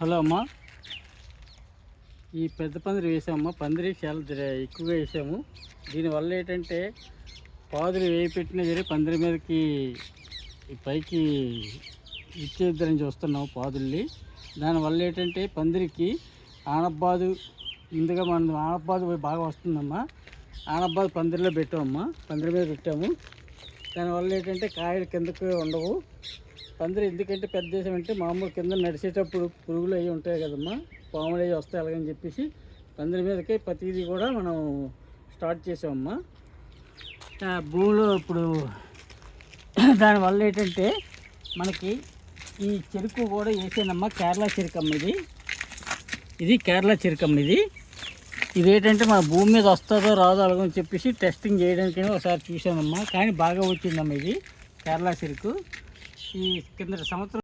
Hello అమ్మ, ఈ పెద్ద పందిరి వేసామమ్మా. పందిరి చాలా ఎక్కువగా వేసాము. దీనివల్ల ఏంటంటే పాదులు వేయిపెట్టినా సరే పందిరి మీదకి పైకి ఇచ్చేద్దని చూస్తున్నాము పాదుల్ని. దానివల్ల ఏంటంటే పందిరికి ఆనబాదు ముందుగా మనం ఆనబాదు బాగా వస్తుందమ్మా. ఆనబాదు పందిరిలో పెట్టామమ్మా, పందిరి మీద పెట్టాము. దానివల్ల ఏంటంటే కాయలు కిందకు ఉండవు. పందిరి ఎందుకంటే పెద్ద దేశం అంటే మామూలు కింద నడిచేటప్పుడు పురుగులు అవి ఉంటాయి కదమ్మా, పాములు అవి వస్తాయి. అలాగని చెప్పేసి పందిరి మీదకి ప్రతిదీ కూడా మనం స్టార్ట్ చేసామమ్మా. భూమిలో ఇప్పుడు దానివల్ల ఏంటంటే మనకి ఈ చెరుకు కూడా వేసానమ్మా. కేరళ చెరుకమ్మ ఇది కేరళ చెరుకమ్మ. ఇది ఏంటంటే మన భూమి మీద వస్తుందో రాదో అలాగని చెప్పేసి టెస్టింగ్ చేయడానికి ఒకసారి చూసానమ్మా. కానీ బాగా వచ్చిందమ్మా. ఇది కేరళ చెరుకు. ఈ కింద సంవత్సరం